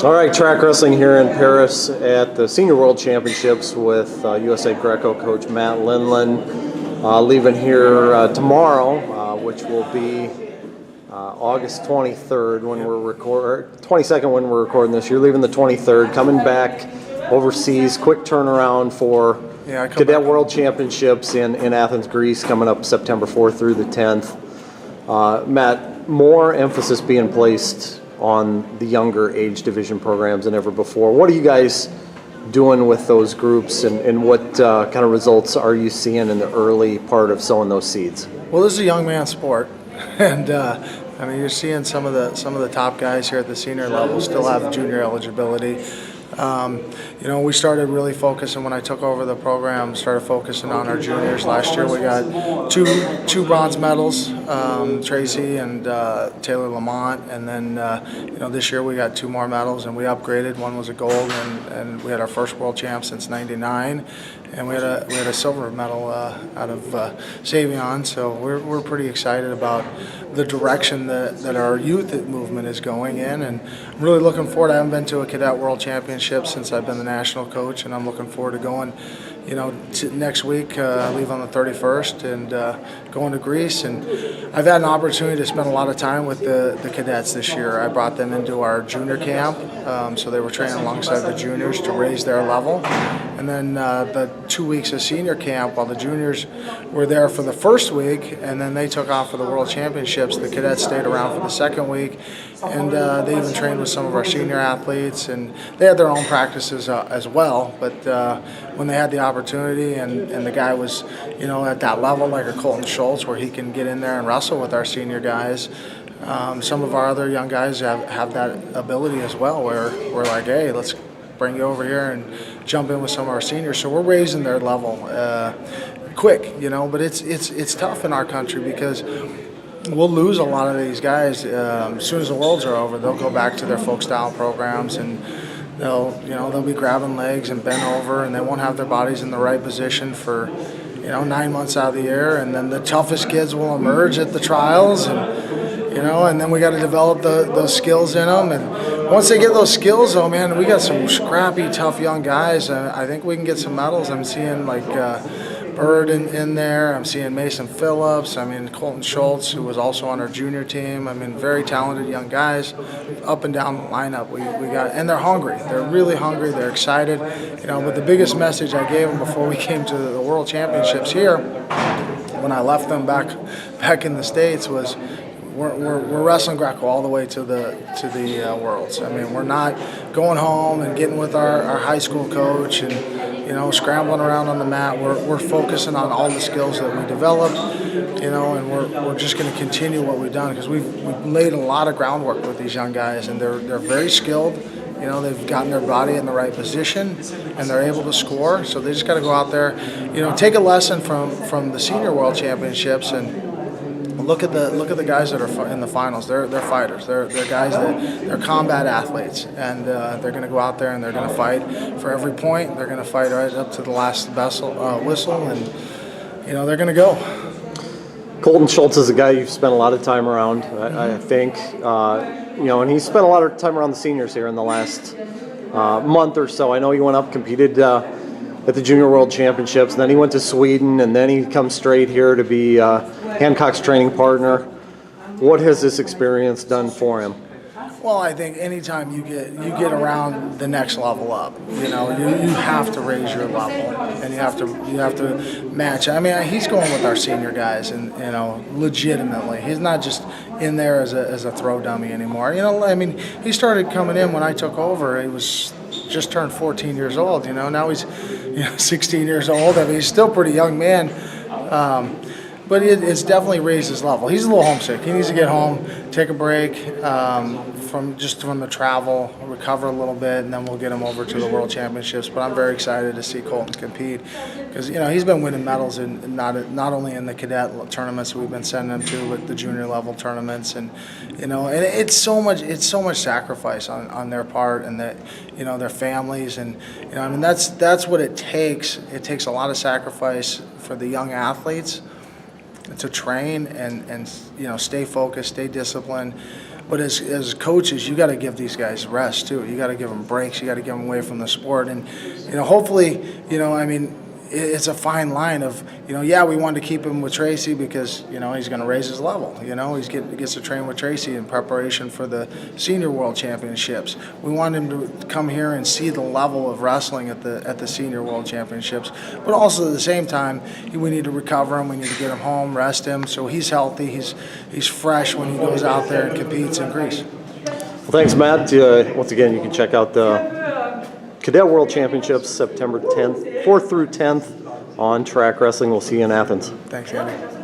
All right, track wrestling here in Paris at the Senior World Championships with USA Greco coach Matt Lindland. Leaving here tomorrow, which will be August 23rd when we're 22nd when we're recording this. You're leaving the 23rd, coming back overseas. Quick turnaround for Cadet World Championships in Athens, Greece, coming up September 4th through the 10th. Matt, more emphasis being placed on the younger age division programs than ever before. What are you guys doing with those groups, and what kind of results are you seeing in the early part of sowing those seeds? Well, this is a young man's sport, and I mean, you're seeing some of the top guys here at the senior level still have junior eligibility. You know, we started really focusing when I took over the program. Started focusing on our juniors. Last year we got two bronze medals, Tracy and Taylor Lamont, and then you know, this year we got 2 more medals, and we upgraded. One was a gold, and we had our first world champ since '99, and we had a silver medal out of Savion. So we're pretty excited about the direction that our youth movement is going in, and I'm really looking forward. I haven't been to a Cadet World Championship since I've been the national coach, and I'm looking forward to going. You know, next week I leave on the 31st and going to Greece, and I've had an opportunity to spend a lot of time with the cadets this year. I brought them into our junior camp, so they were training alongside the juniors to raise their level. And then the 2 weeks of senior camp, while the juniors were there for the first week, and then they took off for the World Championships, the cadets stayed around for the second week, and they even trained with some of our senior athletes, and they had their own practices as well. But when they had the opportunity, and the guy was, you know, at that level, like a Colton Schultz, where he can get in there and wrestle with our senior guys. Some of our other young guys have that ability as well, where we're like, hey, let's bring you over here and jump in with some of our seniors. So we're raising their level quick, you know. But it's tough in our country because we'll lose a lot of these guys as soon as the Worlds are over. They'll go back to their folk style programs, and they'll be grabbing legs and bent over, and they won't have their bodies in the right position for 9 months out of the year. And then the toughest kids will emerge at the trials, and then we got to develop those skills in them. And once they get those skills, though, man, we got some scrappy, tough young guys. I think we can get some medals. I'm seeing like Bird in there. I'm seeing Mason Phillips. I mean, Colton Schultz, who was also on our junior team. I mean, very talented young guys up and down the lineup. We got, and they're hungry. They're really hungry. They're excited. But the biggest message I gave them before we came to the World Championships here, when I left them back in the States, was we're wrestling Greco all the way to the Worlds. I mean, we're not going home and getting with our high school coach and scrambling around on the mat. We're focusing on all the skills that we developed, and we're just going to continue what we've done, because we've laid a lot of groundwork with these young guys, and they're very skilled. They've gotten their body in the right position, and they're able to score. So they just got to go out there, take a lesson from the Senior World Championships and look at the guys that are in the finals. They're fighters. They're guys they're combat athletes, and they're going to go out there and they're going to fight for every point. They're going to fight right up to the last whistle, and they're going to go. Colton Schultz is a guy you've spent a lot of time around, I think, and he's spent a lot of time around the seniors here in the last month or so. I know he went up, competed at the Junior World Championships, and then he went to Sweden, and then he comes straight here to be Hancock's training partner. What has this experience done for him? Well, I think anytime you get around the next level up, you have to raise your level, and you have to match. I mean, he's going with our senior guys, and legitimately, he's not just in there as a throw dummy anymore. I mean, he started coming in when I took over. He was just turned 14 years old. Now he's 16 years old. I mean, he's still a pretty young man. But it's definitely raised his level. He's a little homesick. He needs to get home, take a break from the travel, recover a little bit, and then we'll get him over to the World Championships. But I'm very excited to see Colton compete, because he's been winning medals in not only in the cadet tournaments we've been sending him to, but the junior level tournaments, and it's so much sacrifice on their part, and that their families, and I mean that's what it takes. It takes a lot of sacrifice for the young athletes to train and stay focused, stay disciplined. But as coaches, you got to give these guys rest too. You got to give them breaks. You got to give them away from the sport. And hopefully, I mean, it's a fine line of, yeah, we wanted to keep him with Tracy because, he's going to raise his level. He gets to train with Tracy in preparation for the Senior World Championships. We want him to come here and see the level of wrestling at the Senior World Championships. But also at the same time, we need to recover him. We need to get him home, rest him, so he's healthy. He's fresh when he goes out there and competes in Greece. Well, thanks, Matt. Once again, you can check out the Cadet World Championships September 4th through 10th on Track Wrestling. We'll see you in Athens. Thanks, Andy.